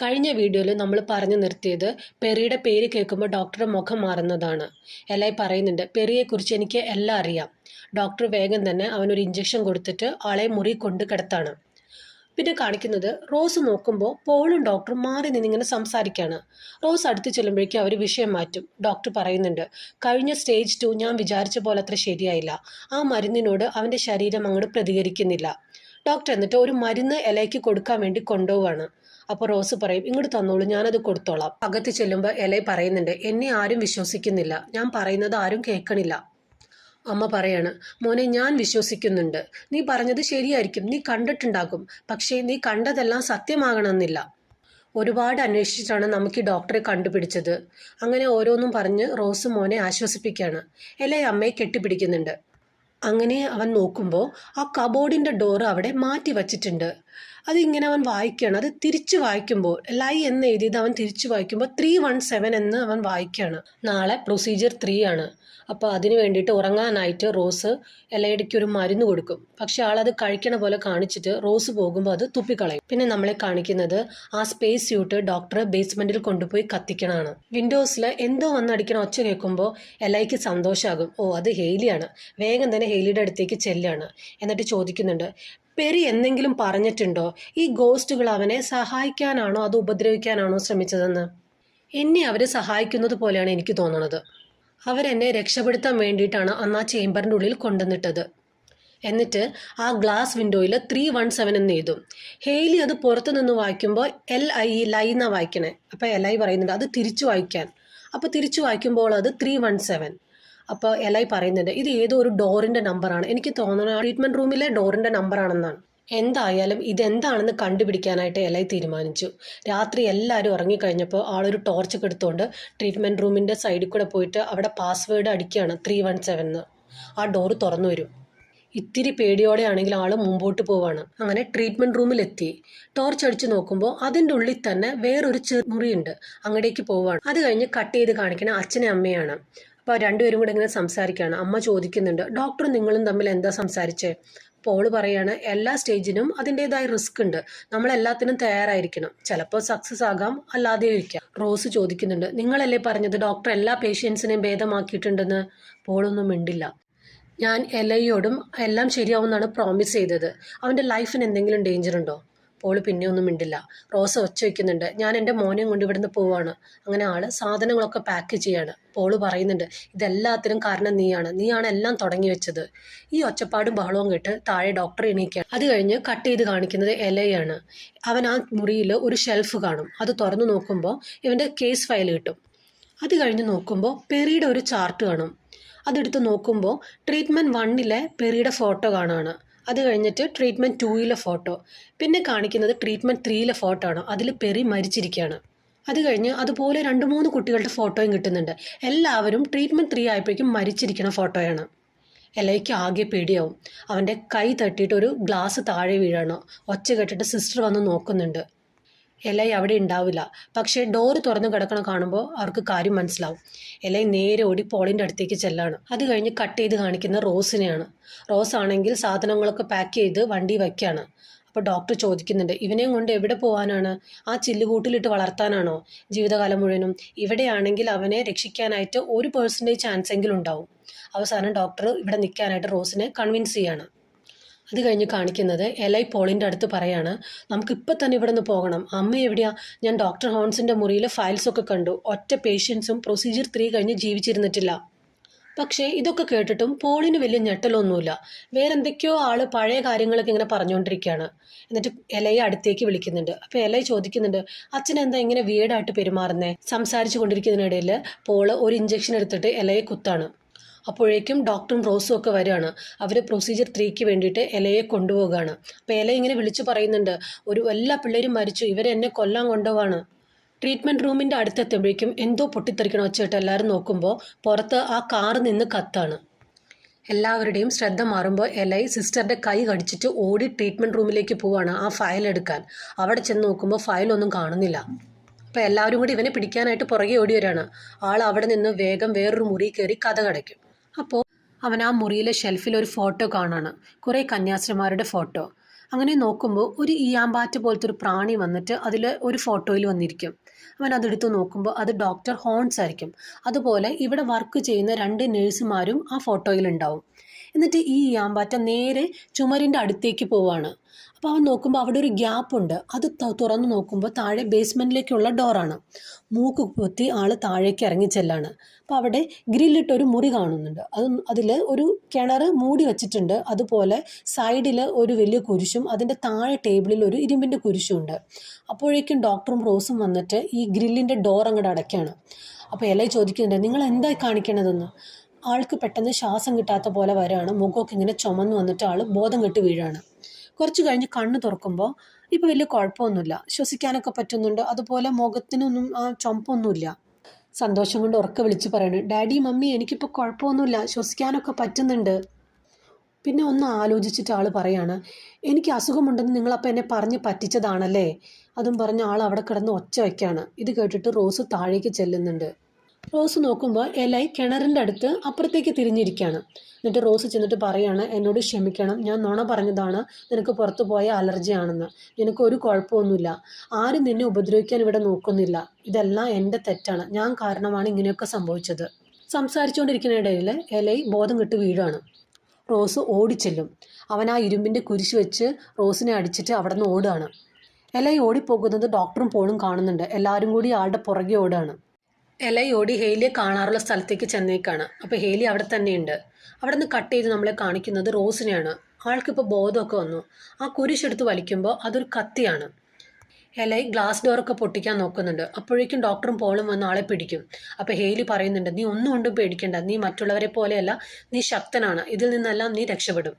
കഴിഞ്ഞ വീഡിയോയിൽ നമ്മൾ പറഞ്ഞു നിർത്തിയത് പെറിയുടെ പേര് കേൾക്കുമ്പോൾ ഡോക്ടറുടെ മുഖം മാറുന്നതാണ്. എലായി പറയുന്നുണ്ട്, പെറിയെക്കുറിച്ച് എനിക്ക് എല്ലാം അറിയാം. ഡോക്ടർ വേഗം തന്നെ അവനൊരു ഇഞ്ചക്ഷൻ കൊടുത്തിട്ട് ആളെ മുറി കൊണ്ട് കിടത്താണ്. പിന്നെ കാണിക്കുന്നത് റോസ് നോക്കുമ്പോൾ പോളും ഡോക്ടറും മാറി നിന്നിങ്ങനെ സംസാരിക്കുകയാണ്. റോസ് അടുത്ത് ചെല്ലുമ്പോഴേക്കും അവർ വിഷയം മാറ്റും. ഡോക്ടർ പറയുന്നുണ്ട്, കഴിഞ്ഞ സ്റ്റേജ് 2 ഞാൻ വിചാരിച്ച പോലെ അത്ര ശരിയായില്ല. ആ മരുന്നിനോട് അവൻ്റെ ശരീരം അങ്ങോട്ട് പ്രതികരിക്കുന്നില്ല. ഡോക്ടർ എന്നിട്ട് ഒരു മരുന്ന് എലയ്ക്ക് കൊടുക്കാൻ വേണ്ടി കൊണ്ടുപോവാണ്. അപ്പോൾ റോസ് പറയും, ഇങ്ങോട്ട് തന്നോളൂ, ഞാനത് കൊടുത്തോളാം. അകത്ത് ചെല്ലുമ്പോൾ എലൈ പറയുന്നുണ്ട്, എന്നെ ആരും വിശ്വസിക്കുന്നില്ല, ഞാൻ പറയുന്നത് ആരും കേൾക്കണില്ല. അമ്മ പറയാണ്, മോനെ ഞാൻ വിശ്വസിക്കുന്നുണ്ട്, നീ പറഞ്ഞത് ശരിയായിരിക്കും, നീ കണ്ടിട്ടുണ്ടാകും, പക്ഷേ നീ കണ്ടതെല്ലാം സത്യമാകണമെന്നില്ല. ഒരുപാട് അന്വേഷിച്ചിട്ടാണ് നമുക്ക് ഈ ഡോക്ടറെ കണ്ടുപിടിച്ചത്. അങ്ങനെ ഓരോന്നും പറഞ്ഞ് റോസ് മോനെ ആശ്വസിപ്പിക്കുകയാണ്. എലൈ അമ്മയെ കെട്ടിപ്പിടിക്കുന്നുണ്ട്. അങ്ങനെ അവൻ നോക്കുമ്പോൾ ആ കബോർഡിൻ്റെ ഡോറ് അവിടെ മാറ്റി വച്ചിട്ടുണ്ട്. അതിങ്ങനെ അവൻ വായിക്കുകയാണ്. അത് തിരിച്ചു വായിക്കുമ്പോൾ ലൈ എന്ന് എഴുതിയത് അവൻ തിരിച്ചു വായിക്കുമ്പോൾ 317 എന്ന് അവൻ വായിക്കുകയാണ്. നാളെ പ്രൊസീജിയർ 3 ആണ്. അപ്പോൾ അതിന് വേണ്ടിയിട്ട് ഉറങ്ങാനായിട്ട് റോസ് എലയിടയ്ക്ക് ഒരു മരുന്ന് കൊടുക്കും. പക്ഷെ ആളത് കഴിക്കണ പോലെ കാണിച്ചിട്ട് റോസ് പോകുമ്പോൾ അത് തുപ്പിക്കളയും. പിന്നെ നമ്മളെ കാണിക്കുന്നത് ആ സ്പേസ് സ്യൂട്ട് ഡോക്ടർ ബേസ്മെന്റിൽ കൊണ്ടുപോയി കത്തിക്കണതാണ്. വിൻഡോസിൽ എന്തോ വന്നടിക്കണ ഒച്ച കേൾക്കുമ്പോൾ എലയ്ക്ക് സന്തോഷമാകും. ഓ, അത് ഹെയ്ലിയാണ്. വേഗം തന്നെ ഹെയ്ലിയുടെ അടുത്തേക്ക് ചെല്ലാണ്. എന്നിട്ട് ചോദിക്കുന്നുണ്ട്, പെറി എന്തെങ്കിലും പറഞ്ഞിട്ടുണ്ടോ? ഈ ഗോസ്റ്റുകൾ അവനെ സഹായിക്കാനാണോ അതോ ഉപദ്രവിക്കാനാണോ ശ്രമിച്ചതെന്ന്? എന്നെ അവർ സഹായിക്കുന്നത് പോലെയാണ് എനിക്ക് തോന്നുന്നത്. അവരെന്നെ രക്ഷപ്പെടുത്താൻ വേണ്ടിയിട്ടാണ് അന്ന് ആ ചേംബറിൻ്റെ ഉള്ളിൽ കൊണ്ടുവന്നിട്ടത്. എന്നിട്ട് ആ ഗ്ലാസ് വിൻഡോയിൽ 317 എന്ന് എഴുതും. ഹെയ്ലി അത് പുറത്തു നിന്ന് വായിക്കുമ്പോൾ LI ലൈ എന്നാണ് വായിക്കണേ. അപ്പോൾ LI പറയുന്നുണ്ട് അത് തിരിച്ചു വായിക്കാൻ. അപ്പോൾ തിരിച്ചു വായിക്കുമ്പോൾ അത് 317. അപ്പോൾ എലൈ പറയുന്നുണ്ട്, ഇത് ഏതോ ഒരു ഡോറിൻ്റെ നമ്പറാണ്, എനിക്ക് തോന്നുന്നത് ട്രീറ്റ്മെൻറ്റ് റൂമിലെ ഡോറിൻ്റെ നമ്പറാണെന്നാണ്. എന്തായാലും ഇതെന്താണെന്ന് കണ്ടുപിടിക്കാനായിട്ട് എലൈ തീരുമാനിച്ചു. രാത്രി എല്ലാവരും ഉറങ്ങിക്കഴിഞ്ഞപ്പോൾ ആളൊരു ടോർച്ചൊക്കെ എടുത്തുകൊണ്ട് ട്രീറ്റ്മെൻറ്റ് റൂമിൻ്റെ സൈഡിൽ കൂടെ പോയിട്ട് അവിടെ പാസ്വേഡ് അടിക്കുകയാണ് 317 എന്ന്. ആ ഡോറ് തുറന്നു വരും. ഇത്തിരി പേടിയോടെ ആണെങ്കിൽ ആൾ മുമ്പോട്ട് പോവാണ്. അങ്ങനെ ട്രീറ്റ്മെൻറ്റ് റൂമിലെത്തി ടോർച്ച് അടിച്ച് നോക്കുമ്പോൾ അതിൻ്റെ ഉള്ളിൽ തന്നെ വേറൊരു ചെറുമുറിയുണ്ട്. അങ്ങടേക്ക് പോവാണ്. അത് കഴിഞ്ഞ് കട്ട് ചെയ്ത് കാണിക്കണ അച്ഛനെ അമ്മയാണ്. അപ്പോൾ രണ്ടുപേരും കൂടെ ഇങ്ങനെ സംസാരിക്കുകയാണ്. അമ്മ ചോദിക്കുന്നുണ്ട്, ഡോക്ടറും നിങ്ങളും തമ്മിൽ എന്താ സംസാരിച്ചേ? പോള് പറയാണ്, എല്ലാ സ്റ്റേജിനും അതിൻ്റെതായ റിസ്ക് ഉണ്ട്, നമ്മളെല്ലാത്തിനും തയ്യാറായിരിക്കണം, ചിലപ്പോൾ സക്സസ് ആകാം, അല്ലാതെയോ ഇരിക്കാം. റോസ് ചോദിക്കുന്നുണ്ട്, നിങ്ങളല്ലേ പറഞ്ഞത് ഡോക്ടർ എല്ലാ പേഷ്യൻസിനെയും ഭേദമാക്കിയിട്ടുണ്ടെന്ന്? പോളൊന്നും മിണ്ടില്ല. ഞാൻ എലയോടും എല്ലാം ശരിയാവുമെന്നാണ് പ്രോമിസ് ചെയ്തത്, അവൻ്റെ ലൈഫിന് എന്തെങ്കിലും ഡേഞ്ചർ ഉണ്ടോ? പോള് പിന്നെ ഒന്നും മിണ്ടില്ല. റോസ ഒച്ച വയ്ക്കുന്നുണ്ട്, ഞാൻ എൻ്റെ മോനെയും കൊണ്ട് ഇവിടുന്ന് പോവാണ്. അങ്ങനെ ആള് സാധനങ്ങളൊക്കെ പാക്ക് ചെയ്യാണ്. പോള് പറയുന്നുണ്ട്, ഇതെല്ലാത്തിനും കാരണം നീയാണ് എല്ലാം തുടങ്ങി വെച്ചത്. ഈ ഒച്ചപ്പാടും ബഹളവും കേട്ട് താഴെ ഡോക്ടർ എണീക്കുകയാണ്. അത് കഴിഞ്ഞ് കട്ട് ചെയ്ത് കാണിക്കുന്നത് എലയാണ്. അവൻ ആ മുറിയിൽ ഒരു ഷെൽഫ് കാണും. അത് തുറന്നു നോക്കുമ്പോൾ ഇവൻ്റെ കേസ് ഫയൽ കിട്ടും. അത് കഴിഞ്ഞ് നോക്കുമ്പോൾ പെറിയുടെ ഒരു ചാർട്ട് കാണും. അതെടുത്ത് നോക്കുമ്പോൾ ട്രീറ്റ്മെൻറ്റ് 1 പെറിയുടെ ഫോട്ടോ കാണുകയാണ്. അത് കഴിഞ്ഞിട്ട് ട്രീറ്റ്മെൻറ്റ് 2 ഫോട്ടോ, പിന്നെ കാണിക്കുന്നത് ട്രീറ്റ്മെൻറ്റ് 3 ഫോട്ടോ ആണ്. അതിൽ പെറി മരിച്ചിരിക്കുകയാണ്. അത് കഴിഞ്ഞ് അതുപോലെ 2-3 കുട്ടികളുടെ ഫോട്ടോയും കിട്ടുന്നുണ്ട്. എല്ലാവരും ട്രീറ്റ്മെൻറ്റ് 3 ആയപ്പോഴേക്കും മരിച്ചിരിക്കുന്ന ഫോട്ടോയാണ്. എലയ്ക്ക് ആകെ പേടിയാവും. അവൻ്റെ കൈ തട്ടിയിട്ട് ഒരു ഗ്ലാസ് താഴെ വീഴാണ്. ഒച്ച കേട്ടിട്ട് സിസ്റ്റർ വന്ന് നോക്കുന്നുണ്ട്. എലൈ അവിടെ ഉണ്ടാവില്ല. പക്ഷേ ഡോറ് തുറന്ന് കിടക്കണം കാണുമ്പോൾ അവർക്ക് കാര്യം മനസ്സിലാവും. എലൈ നേരെ ഓടി പോളിൻ്റെ അടുത്തേക്ക് ചെല്ലാണ്. അത് കഴിഞ്ഞ് കട്ട് ചെയ്ത് കാണിക്കുന്ന റോസിനെയാണ്. റോസ് ആണെങ്കിൽ സാധനങ്ങളൊക്കെ പാക്ക് ചെയ്ത് വണ്ടി വയ്ക്കുകയാണ്. അപ്പോൾ ഡോക്ടർ ചോദിക്കുന്നുണ്ട്, ഇവനെയും കൊണ്ട് എവിടെ പോകാനാണ്? ആ ചില്ലുകൂട്ടിലിട്ട് വളർത്താനാണോ ജീവിതകാലം മുഴുവനും? ഇവിടെയാണെങ്കിൽ അവനെ രക്ഷിക്കാനായിട്ട് 1% ചാൻസ് എങ്കിലും ഉണ്ടാവും. അവസാനം ഡോക്ടർ ഇവിടെ നിൽക്കാനായിട്ട് റോസിനെ കൺവിൻസ് ചെയ്യാണ്. അത് കഴിഞ്ഞ് കാണിക്കുന്നത് എലൈ പോളിൻ്റെ അടുത്ത് പറയാണ്, നമുക്കിപ്പോൾ തന്നെ ഇവിടെ നിന്ന് പോകണം. അമ്മ എവിടെയാ? ഞാൻ ഡോക്ടർ ഹോൺസിൻ്റെ മുറിയിൽ ഫയൽസൊക്കെ കണ്ടു. ഒറ്റ പേഷ്യൻസും പ്രൊസീജിയർ 3 കഴിഞ്ഞ് ജീവിച്ചിരുന്നിട്ടില്ല. പക്ഷേ ഇതൊക്കെ കേട്ടിട്ടും പോളിന് വലിയ ഞെട്ടലൊന്നുമില്ല. വേറെന്തൊക്കെയോ പഴയ കാര്യങ്ങളൊക്കെ ഇങ്ങനെ പറഞ്ഞുകൊണ്ടിരിക്കുകയാണ്. എന്നിട്ട് എലയെ അടുത്തേക്ക് വിളിക്കുന്നുണ്ട്. അപ്പോൾ എലൈ ചോദിക്കുന്നുണ്ട്, അച്ഛൻ എന്താ ഇങ്ങനെ വീടായിട്ട് പെരുമാറുന്നേ? സംസാരിച്ചു കൊണ്ടിരിക്കുന്നതിനിടയിൽ പോള് ഒരു ഇഞ്ചക്ഷൻ എടുത്തിട്ട് എലയെ കുത്താണ്. അപ്പോഴേക്കും ഡോക്ടറും റോസും ഒക്കെ വരികയാണ്. അവർ പ്രൊസീജിയർ 3ക്ക് വേണ്ടിയിട്ട് എലയെ കൊണ്ടുപോവുകയാണ്. അപ്പോൾ എല ഇങ്ങനെ വിളിച്ചു പറയുന്നുണ്ട്, എല്ലാ പിള്ളേരും മരിച്ചു, ഇവരെന്നെ കൊല്ലാൻ കൊണ്ടുപോവാണ്. ട്രീറ്റ്മെൻറ്റ് റൂമിൻ്റെ അടുത്തെത്തുമ്പോഴേക്കും എന്തോ പൊട്ടിത്തെറിക്കണം വെച്ചിട്ട് എല്ലാവരും നോക്കുമ്പോൾ പുറത്ത് ആ കാറ് നിന്ന് കത്താണ്. എല്ലാവരുടെയും ശ്രദ്ധ മാറുമ്പോൾ എലൈ സിസ്റ്ററുടെ കൈ കടിച്ചിട്ട് ഓടി ട്രീറ്റ്മെൻറ്റ് റൂമിലേക്ക് പോവാണ് ആ ഫയൽ എടുക്കാൻ. അവിടെ ചെന്ന് നോക്കുമ്പോൾ ഫയലൊന്നും കാണുന്നില്ല. അപ്പോൾ എല്ലാവരും കൂടി ഇവനെ പിടിക്കാനായിട്ട് പുറകെ ഓടി വരികയാണ്. അവിടെ നിന്ന് വേഗം വേറൊരു മുറി കയറി കഥ കടയ്ക്കും. അപ്പോൾ അവൻ ആ മുറിയിലെ ഷെൽഫിൽ ഒരു ഫോട്ടോ കാണാണ്. കുറേ കന്യാസ്ത്രീമാരുടെ ഫോട്ടോ. അങ്ങനെ നോക്കുമ്പോൾ ഒരു ഈയാമ്പാറ്റ പോലത്തെ ഒരു പ്രാണി വന്നിട്ട് അതിൽ ഒരു ഫോട്ടോയിൽ വന്നിരിക്കും. അവൻ അതെടുത്ത് നോക്കുമ്പോൾ അത് ഡോക്ടർ ഹോൺസ് ആയിരിക്കും. അതുപോലെ ഇവിടെ വർക്ക് ചെയ്യുന്ന 2 നേഴ്സുമാരും ആ ഫോട്ടോയിൽ ഉണ്ടാവും. എന്നിട്ട് ഈ ഈയാമ്പാറ്റ നേരെ ചുമരിൻ്റെ അടുത്തേക്ക് പോവാണ്. അപ്പോൾ അവൻ നോക്കുമ്പോൾ അവിടെ ഒരു ഗ്യാപ്പ് ഉണ്ട്. അത് തുറന്ന് നോക്കുമ്പോൾ താഴെ ബേസ്മെൻറ്റിലേക്കുള്ള ഡോറാണ്. മൂക്ക് പൊത്തി ആൾ താഴേക്ക് ഇറങ്ങി ചെല്ലാണ്. അപ്പോൾ അവിടെ ഗ്രില്ലിട്ടൊരു മുറി കാണുന്നുണ്ട്. അതിൽ ഒരു കിണർ മൂടി വെച്ചിട്ടുണ്ട്. അതുപോലെ സൈഡിൽ ഒരു വലിയ കുരിശും അതിൻ്റെ താഴെ ടേബിളിൽ ഒരു ഇരുമ്പിൻ്റെ കുരിശും ഉണ്ട്. അപ്പോഴേക്കും ഡോക്ടറും റോസും വന്നിട്ട് ഈ ഗ്രില്ലിൻ്റെ ഡോർ അങ്ങോട്ട് അടയ്ക്കാണ്. അപ്പോൾ എലൈ ചോദിക്കുന്നുണ്ട്, നിങ്ങൾ എന്തായി കാണിക്കണതെന്ന്. ആൾക്ക് പെട്ടെന്ന് ശ്വാസം കിട്ടാത്ത പോലെ വരാണ്. മുഖമൊക്കെ ഇങ്ങനെ ചുമന്ന് വന്നിട്ട് ആൾ ബോധം കെട്ട് വീഴാണ്. കുറച്ച് കഴിഞ്ഞ് കണ്ണ് തുറക്കുമ്പോൾ ഇപ്പോൾ വലിയ കുഴപ്പമൊന്നുമില്ല, ശ്വസിക്കാനൊക്കെ പറ്റുന്നുണ്ട്. അതുപോലെ മുഖത്തിനൊന്നും ആ ചുമപ്പൊന്നുമില്ല. സന്തോഷം കൊണ്ട് ഉറക്കെ വിളിച്ച് പറയണു, ഡാഡി മമ്മി എനിക്കിപ്പോൾ കുഴപ്പമൊന്നുമില്ല, ശ്വസിക്കാനൊക്കെ പറ്റുന്നുണ്ട്. പിന്നെ ഒന്ന് ആലോചിച്ചിട്ട് ആൾ പറയാണ്, എനിക്ക് അസുഖമുണ്ടെന്ന് നിങ്ങളപ്പോൾ എന്നെ പറഞ്ഞ് പറ്റിച്ചതാണല്ലേ. അതും പറഞ്ഞ് ആൾ അവിടെ കിടന്ന് ഒച്ച വയ്ക്കാണ്. ഇത് കേട്ടിട്ട് റോസ് താഴേക്ക് ചെല്ലുന്നുണ്ട്. റോസ് നോക്കുമ്പോൾ എലൈ കിണറിൻ്റെ അടുത്ത് അപ്പുറത്തേക്ക് തിരിഞ്ഞിരിക്കുകയാണ്. എന്നിട്ട് റോസ് ചെന്നിട്ട് പറയാണ്, എന്നോട് ക്ഷമിക്കണം, ഞാൻ നുണ പറഞ്ഞതാണ്, നിനക്ക് പുറത്തു പോയ അലർജിയാണെന്ന്. നിനക്ക് ഒരു കുഴപ്പമൊന്നുമില്ല, ആരും നിന്നെ ഉപദ്രവിക്കാൻ ഇവിടെ നോക്കുന്നില്ല, ഇതെല്ലാം എൻ്റെ തെറ്റാണ്, ഞാൻ കാരണമാണ് ഇങ്ങനെയൊക്കെ സംഭവിച്ചത്. സംസാരിച്ചുകൊണ്ടിരിക്കുന്ന ഇടയിൽ എലൈ ബോധം കെട്ട് വീഴാണ്. റോസ് ഓടിച്ചെല്ലും. അവൻ ആ ഇരുമ്പിൻ്റെ കുരിശ് വെച്ച് റോസിനെ അടിച്ചിട്ട് അവിടെ നിന്ന് ഓടുകയാണ്. എലൈ ഓടിപ്പോകുന്നത് ഡോക്ടറും പോളും കാണുന്നുണ്ട്. എല്ലാവരും കൂടി ആളുടെ പുറകെ ഓടുകയാണ്. എലൈ ഓടി ഹെയിലിയെ കാണാറുള്ള സ്ഥലത്തേക്ക് ചെന്നേക്കാണ്. അപ്പോൾ ഹെയിലി അവിടെ തന്നെയുണ്ട്. അവിടെ നിന്ന് കട്ട് ചെയ്ത് നമ്മളെ കാണിക്കുന്നത് റോസിനെയാണ്. ആൾക്കിപ്പോൾ ബോധമൊക്കെ വന്നു. ആ കുരിശെടുത്ത് വലിക്കുമ്പോൾ അതൊരു കത്തിയാണ്. എലൈ ഗ്ലാസ് ഡോറൊക്കെ പൊട്ടിക്കാൻ നോക്കുന്നുണ്ട്. അപ്പോഴേക്കും ഡോക്ടറും പോളും വന്ന് ആളെ പിടിക്കും. അപ്പോൾ ഹെയിലി പറയുന്നുണ്ട്, നീ ഒന്നും കൊണ്ടും പേടിക്കണ്ട, നീ മറ്റുള്ളവരെ പോലെയല്ല, നീ ശക്തനാണ്, ഇതിൽ നിന്നെല്ലാം നീ രക്ഷപ്പെടും.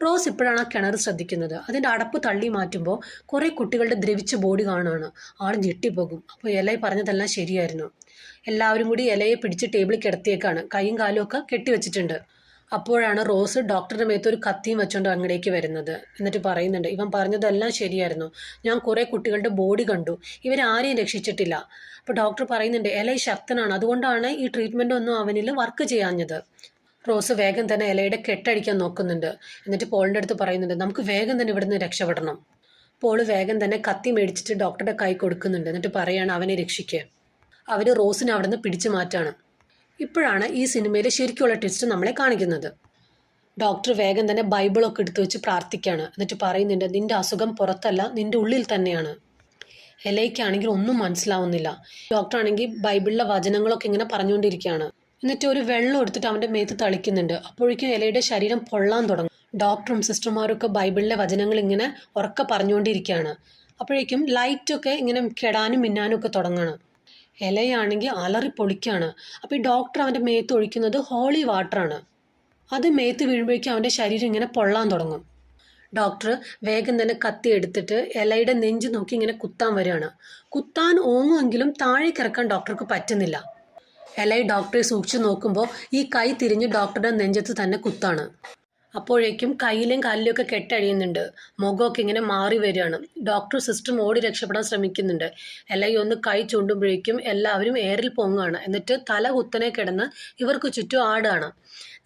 റോസ് ഇപ്പോഴാണ് ആ കിണർ ശ്രദ്ധിക്കുന്നത്. അതിൻ്റെ അടപ്പ് തള്ളി മാറ്റുമ്പോൾ കുറേ കുട്ടികളുടെ ദ്രവിച്ച ബോഡി കാണുകയാണ്. ആൾ ഞെട്ടിപ്പോകും. അപ്പോൾ എലൈ പറഞ്ഞതെല്ലാം ശരിയായിരുന്നു. എല്ലാവരും കൂടി എലയെ പിടിച്ച് ടേബിളിൽ കിടത്തിയേക്കാണ്. കൈയും കാലും ഒക്കെ കെട്ടിവെച്ചിട്ടുണ്ട്. അപ്പോഴാണ് റോസ് ഡോക്ടറുടെ മേത്ത് ഒരു കത്തിയും വെച്ചുകൊണ്ട് അങ്ങടേക്ക് വരുന്നത്. എന്നിട്ട് പറയുന്നുണ്ട്, ഇവൻ പറഞ്ഞതെല്ലാം ശരിയായിരുന്നു, ഞാൻ കുറേ കുട്ടികളുടെ ബോഡി കണ്ടു, ഇവരാരെയും രക്ഷിച്ചിട്ടില്ല. അപ്പോൾ ഡോക്ടർ പറയുന്നുണ്ട്, എലൈ ശക്തനാണ്, അതുകൊണ്ടാണ് ഈ ട്രീറ്റ്മെൻ്റ് ഒന്നും അവനിൽ വർക്ക് ചെയ്യാഞ്ഞത്. റോസ് വേഗം തന്നെ എലയുടെ കെട്ടടിക്കാൻ നോക്കുന്നുണ്ട്. എന്നിട്ട് പോളിൻ്റെ അടുത്ത് പറയുന്നുണ്ട്, നമുക്ക് വേഗം തന്നെ ഇവിടുന്ന് രക്ഷപ്പെടണം. പോള് വേഗം തന്നെ കത്തി മേടിച്ചിട്ട് ഡോക്ടറുടെ കൈ കൊടുക്കുന്നുണ്ട്. എന്നിട്ട് പറയാണ്, അവനെ രക്ഷിക്കുക. അവർ റോസിനെ അവിടെ നിന്ന് പിടിച്ചു മാറ്റാണ്. ഇപ്പോഴാണ് ഈ സിനിമയിലെ ശരിക്കുള്ള ട്വിസ്റ്റ് നമ്മളെ കാണിക്കുന്നത്. ഡോക്ടർ വേഗം തന്നെ ബൈബിളൊക്കെ എടുത്തു വെച്ച് പ്രാർത്ഥിക്കുകയാണ്. എന്നിട്ട് പറയുന്നുണ്ട്, നിന്റെ അസുഖം പുറത്തല്ല, നിന്റെ ഉള്ളിൽ തന്നെയാണ്. എലയ്ക്കാണെങ്കിൽ ഒന്നും മനസ്സിലാവുന്നില്ല. ഡോക്ടറാണെങ്കിൽ ബൈബിളിലെ വചനങ്ങളൊക്കെ ഇങ്ങനെ പറഞ്ഞുകൊണ്ടിരിക്കുകയാണ്. എന്നിട്ട് ഒരു വെള്ളം എടുത്തിട്ട് അവൻ്റെ മേത്ത് തളിക്കുന്നുണ്ട്. അപ്പോഴേക്കും എലയുടെ ശരീരം പൊള്ളാൻ തുടങ്ങും. ഡോക്ടറും സിസ്റ്റർമാരും ഒക്കെ ബൈബിളിലെ വചനങ്ങൾ ഇങ്ങനെ ഉറക്കെ പറഞ്ഞുകൊണ്ടിരിക്കുകയാണ്. അപ്പോഴേക്കും ലൈറ്റൊക്കെ ഇങ്ങനെ കെടാനും മിന്നാനും ഒക്കെ തുടങ്ങണം. എലയാണെങ്കിൽ അലറി പൊളിക്കുകയാണ്. അപ്പോൾ ഈ ഡോക്ടർ അവൻ്റെ മേത്ത് ഒഴിക്കുന്നത് ഹോളി വാട്ടറാണ്. അത് മേത്ത് വീഴുമ്പോഴേക്കും അവൻ്റെ ശരീരം ഇങ്ങനെ പൊള്ളാൻ തുടങ്ങും. ഡോക്ടർ വേഗം തന്നെ കത്തി എടുത്തിട്ട് എലയുടെ നെഞ്ച് നോക്കി ഇങ്ങനെ കുത്താൻ വരികയാണ്. കുത്താൻ ഓങ്ങുമെങ്കിലും താഴേക്ക് ഇറക്കാൻ ഡോക്ടർക്ക് പറ്റുന്നില്ല. എലൈ ഡോക്ടറെ സൂക്ഷിച്ച് നോക്കുമ്പോൾ ഈ കൈ തിരിഞ്ഞ് ഡോക്ടറുടെ നെഞ്ചത്ത് തന്നെ കുത്താണ്. അപ്പോഴേക്കും കയ്യിലും കാലിലൊക്കെ കെട്ടഴിയുന്നുണ്ട്. മുഖമൊക്കെ ഇങ്ങനെ മാറി വരികയാണ്. ഡോക്ടർ സിസ്റ്ററും ഓടി രക്ഷപ്പെടാൻ ശ്രമിക്കുന്നുണ്ട്. എലൈ ഒന്ന് കൈ ചൂണ്ടുമ്പോഴേക്കും എല്ലാവരും എയറിൽ പൊങ്ങുകയാണ്. എന്നിട്ട് തല കുത്തനെ കിടന്ന് ഇവർക്ക് ചുറ്റും ആടുകയാണ്.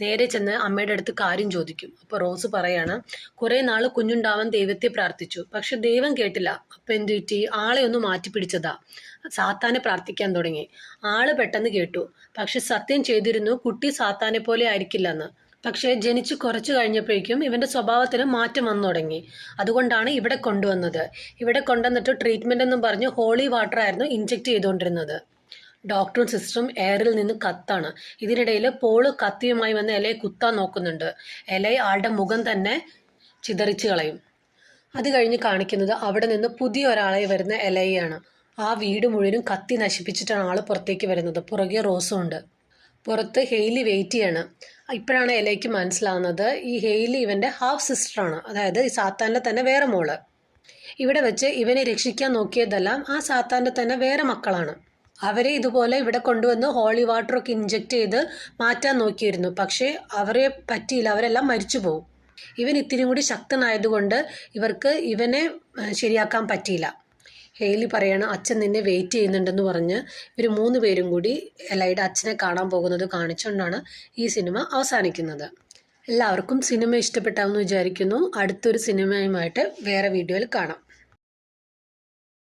നേരെ ചെന്ന് അമ്മയുടെ അടുത്ത് കാര്യം ചോദിക്കും. അപ്പോൾ റോസ് പറയാണ്, കുറേ നാൾ കുഞ്ഞുണ്ടാവാൻ ദൈവത്തെ പ്രാർത്ഥിച്ചു, പക്ഷെ ദൈവം കേട്ടില്ല. അപ്പം എന്ത് പറ്റി? ആളെ ഒന്ന് മാറ്റി പിടിച്ചതാ. സാത്താനെ പ്രാർത്ഥിക്കാൻ തുടങ്ങി. ആള് പെട്ടെന്ന് കേട്ടു, പക്ഷെ സത്യം ചെയ്തിരുന്നു കുട്ടി സാത്താനെ പോലെ ആയിരിക്കില്ല എന്ന്. പക്ഷേ ജനിച്ച് കുറച്ച് കഴിഞ്ഞപ്പോഴേക്കും ഇവൻ്റെ സ്വഭാവത്തിന് മാറ്റം വന്നു തുടങ്ങി. അതുകൊണ്ടാണ് ഇവിടെ കൊണ്ടുവന്നത്. ഇവിടെ കൊണ്ടുവന്നിട്ട് ട്രീറ്റ്മെൻ്റ് എന്നും പറഞ്ഞ് ഹോളി വാട്ടർ ആയിരുന്നു ഇൻജെക്റ്റ് ചെയ്തുകൊണ്ടിരുന്നത്. ഡോക്ടറും സിസ്റ്ററും എയറിൽ നിന്ന് കത്താണ്. ഇതിനിടയിൽ പോള് കത്തിയുമായി വന്ന് എലയെ കുത്താൻ നോക്കുന്നുണ്ട്. എലയെ ആളുടെ മുഖം തന്നെ ചിതറിച്ച് കളയും. അത് കഴിഞ്ഞ് കാണിക്കുന്നത് അവിടെ നിന്ന് പുതിയ ഒരാളെ വരുന്ന എലയാണ്. ആ വീട് മുഴുവനും കത്തി നശിപ്പിച്ചിട്ടാണ് ആൾ പുറത്തേക്ക് വരുന്നത്. പുറകെ റോസും ഉണ്ട്. പുറത്ത് ഹെയ്ലി വെയിറ്റ് ചെയ്യാണ്. ഇപ്പോഴാണ് എലയ്ക്ക് മനസ്സിലാവുന്നത് ഈ ഹെയ്ലി ഇവൻ്റെ ഹാഫ് സിസ്റ്ററാണ്, അതായത് ഈ സാത്താൻ്റെ തന്നെ വേറെ മോള്. ഇവിടെ വെച്ച് ഇവനെ രക്ഷിക്കാൻ നോക്കിയതെല്ലാം ആ സാത്താൻ്റെ തന്നെ വേറെ മക്കളാണ്. അവരെ ഇതുപോലെ ഇവിടെ കൊണ്ടുവന്ന് ഹോളി വാട്ടറൊക്കെ ഇൻജെക്റ്റ് ചെയ്ത് മാറ്റാൻ നോക്കിയിരുന്നു. പക്ഷേ അവരെ പറ്റിയില്ല, അവരെല്ലാം മരിച്ചു പോകും. ഇവൻ ഇത്തിരി കൂടി ശക്തനായതുകൊണ്ട് ഇവർക്ക് ഇവനെ ശരിയാക്കാൻ പറ്റിയില്ല. ഹെയ്ലി പറയാണ്, അച്ഛൻ നിന്നെ വെയിറ്റ് ചെയ്യുന്നുണ്ടെന്ന് പറഞ്ഞ് ഇവർ 3 പേരും കൂടി എലയുടെ അച്ഛനെ കാണാൻ പോകുന്നത് കാണിച്ചുകൊണ്ടാണ് ഈ സിനിമ അവസാനിക്കുന്നത്. എല്ലാവർക്കും സിനിമ ഇഷ്ടപ്പെട്ടാമെന്ന് വിചാരിക്കുന്നു. അടുത്തൊരു സിനിമയുമായിട്ട് വേറെ വീഡിയോയിൽ കാണാം.